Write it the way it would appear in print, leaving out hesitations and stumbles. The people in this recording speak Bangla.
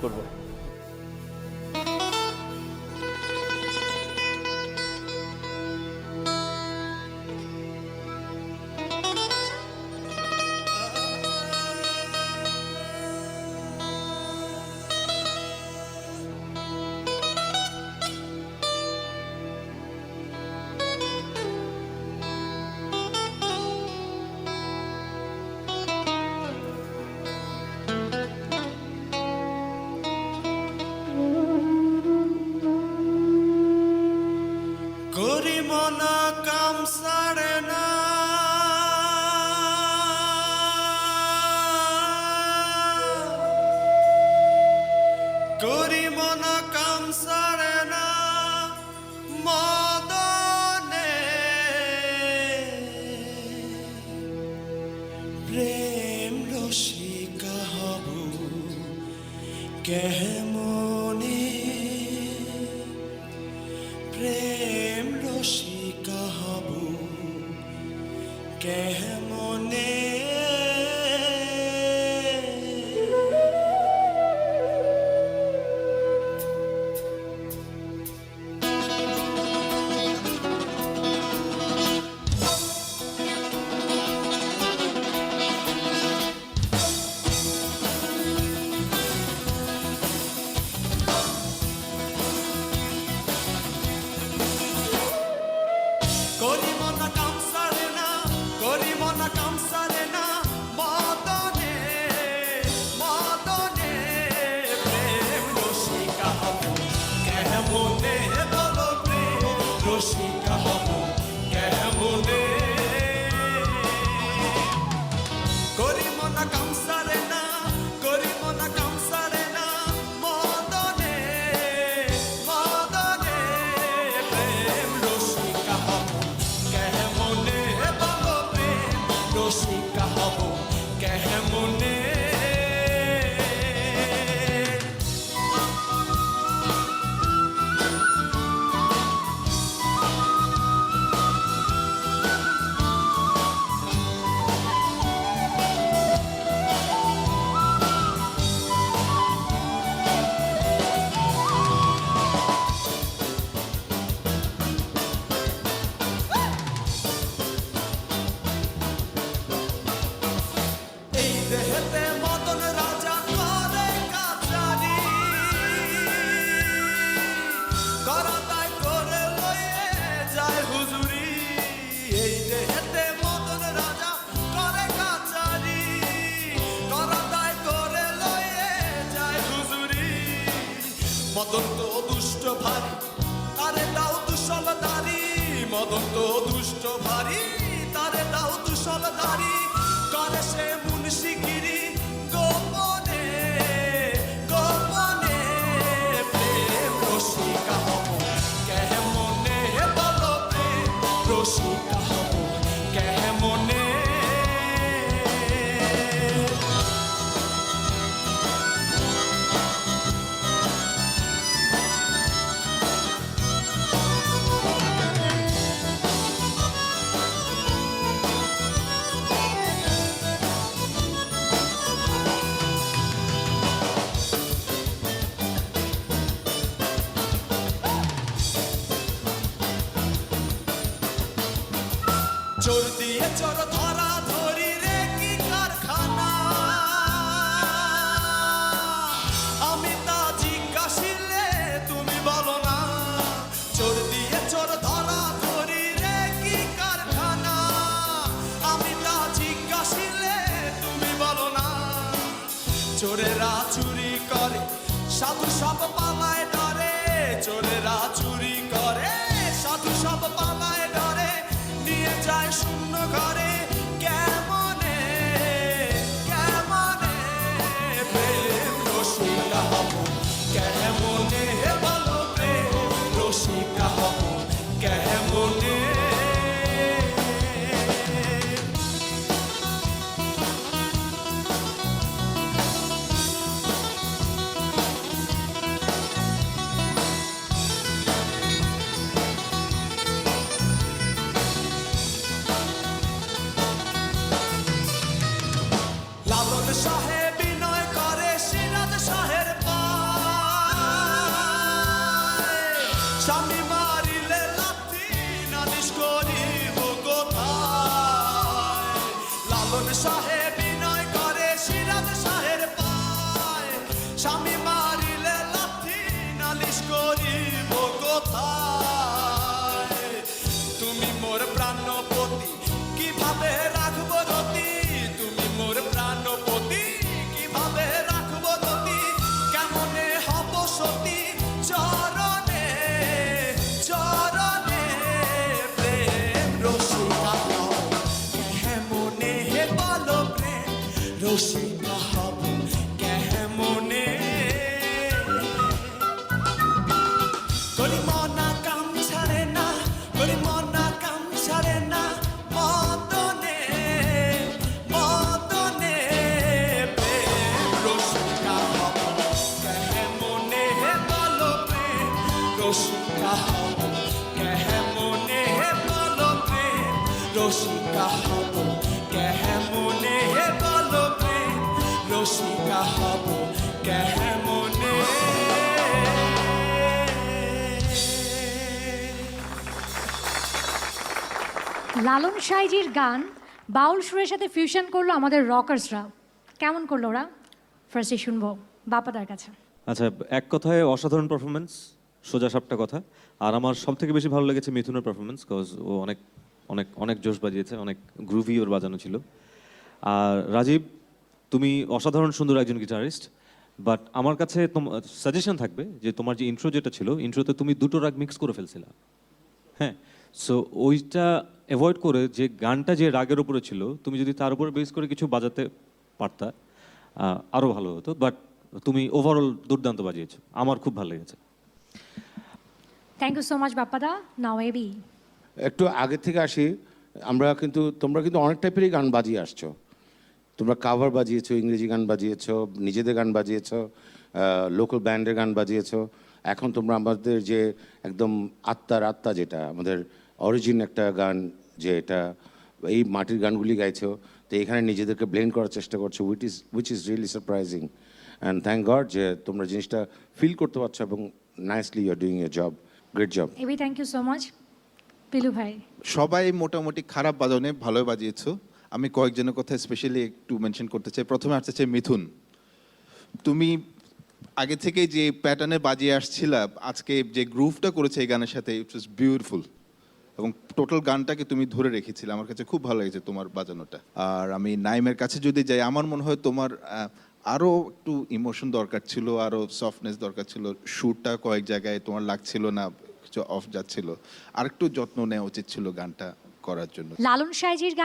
করব। করি মনা কাম সারে না, করি মনা কাম সারে না মদনে, প্রেম রসিকা হব কেমনে, প্রেম রসিকা হব কেমনে। করি মনা কাম সারে না, করি মনা কাম সারে না মদনে, মদনে, প্রেম রসিকা হব কেমনে, বলো প্রেম রসিকা হব কেমনে। করি মনা কাম সারে না, করি মনা কাম সারে না মদনে, মদনে, প্রেম রসিকা হব কেমনে, বলো প্রেম রসিকা হব কেমনে। এই দেহেতে মদন রাজা করে কাছারি, করতাই করে লয়ে যায় হুজুরি। এই দেহেতে মদন রাজা করে কাছারি, করতাই করে লয়ে যায় হুজুরি। মদন তো দুষ্ট ভারী, তারে দাও দুশল দাড়ি, মদন তো দুষ্ট ভারী, তারে দাও দুশল দাড়ি। করে সে মুন্সিগিরি গোপনে, গোপনে, প্রেম রসিকা হব কেমনে, বলো প্রেম রসিকা হব কেমনে। চোর দিয়ে চোর ধরা ধরি রে কি কারখানা, আমি তা জিজ্ঞাসিলে তুমি বলো না। চোর দিয়ে চোর ধরা ধরি রে কি কারখানা, আমি তা জিজ্ঞাসিলে তুমি বলো না। চোরেরা চুরি করে সাধু সব পালায় ডরে, চোরেরা চুরি করে সাধু সব পালায় ডরে। নিয়ে যায় শূন্য ঘরে কেমনে, কেমনে, প্রেম রসিকা হব কেমনে, বলো প্রেম রসিকা হব কেমনে। স্বামী মারিলে লাথি নালিশ করিব কোথায়? লালন সাহেব বিনয় করে সিরাজ শাহের পায়, স্বামী মারিলে লাথি নালিশ করিব কোথায়? তুমি মোর প্রাণপতি কিভাবে রাখবো রতি, তুমি মোর প্রাণপতি কিভাবে রাখবো রতি, কেমনে হব সতী চরণে চরণে প্রেম রসিকা হব কেমনে বলো প্রেম রসিকা হব কেমনে? করি মনা কাম ছাড়ে না, করি মনা কাম ছাড়ে না, মদনে মদনে প্রেম রসিকা হব কেমনে বলো প্রেম রসিকা হব কেমনে বলো প্রেম রসিকা হব কেমনে বলো প্রেম রসিকা হব কেমনে? লালন সাইজির গান বাউল সুরের সাথে ফিউশন করলো আমাদের রকার্সরা। কেমন করলো ওরা? ফার্স্টে শুনবো বাপাদার কাছে। আচ্ছা, এক কথায় অসাধারণ পারফরমেন্স, সোজা সাপটা কথা। আর আমার সব থেকে বেশি ভালো লেগেছে মিথুনের পারফরমেন্স, বিকজ ও অনেক অনেক অনেক জোশ বাজিয়েছে, অনেক গ্রুভি ওর বাজানো ছিল। আর রাজীব, তুমি অসাধারণ সুন্দর একজন গিটারিস্ট, বাট আমার কাছে সাজেশন থাকবে যে তোমার যে ইন্ট্রো যেটা ছিল, ইন্ট্রোতে তুমি দুটো রাগ মিক্স করে ফেলছিলা। হ্যাঁ, সো ওইটা অ্যাভয়েড করে যে গানটা যে রাগের উপরে ছিল, তুমি যদি তার উপরে বেস করে কিছু বাজাতে পারতা আরও ভালো হতো। বাট তুমি ওভারঅল দুর্দান্ত বাজিয়েছো, আমার খুব ভালো লেগেছে। থ্যাংক ইউ সো মাচ বাপ্পাদা। নাও এবি একটু আগে থেকে আসি, তোমরা কিন্তু অনেক টাইপেরই গান বাজিয়ে আসছো। তোমরা কাভার বাজিয়েছো, ইংরেজি গান বাজিয়েছো, নিজেদের গান বাজিয়েছো, লোকাল ব্যান্ডের গান বাজিয়েছো। এখন তোমরা আমাদের যে একদম আত্মা যেটা আমাদের অরিজিন একটা গান, যে এটা এই মাটির গানগুলি গাইছো, তো এখানে নিজেদেরকে ব্লেন্ড করার চেষ্টা করছো, which is really surprising. And thank God যে তোমরা জিনিসটা ফিল করতে পারছো এবং nicely you are doing your job, great job. এবি thank you so much. Pilu ভাই, সবাই মোটামুটি খারাপ বাজানে ভালো বাজিয়েছো। আমি কয়েকজনের কথা স্পেশালি একটু মেনশন করতে চাই। প্রথমে আসছে মিথুন, তুমি আগে থেকে যে প্যাটার্নে বাজিয়ে আসছিলা, আজকে যে গ্রুভটা করেছে এই গানের সাথে, ইট ওয়াজ বিউটিফুল, এবং টোটাল গানটাকে তুমি ধরে রেখেছিলে। আমার কাছে খুব ভালো লেগেছে তোমার বাজানোটা। আর আমি নাইমের কাছে যদি যাই, আমার মনে হয় তোমার আরও একটু ইমোশন দরকার ছিল, আরও সফটনেস দরকার ছিল। সুরটা কয়েক জায়গায় তোমার লাগছিল না, কিছু অফ যাচ্ছিল। আর একটু যত্ন নেওয়া উচিত ছিল গানটা করার জন্য। লালন সাইজির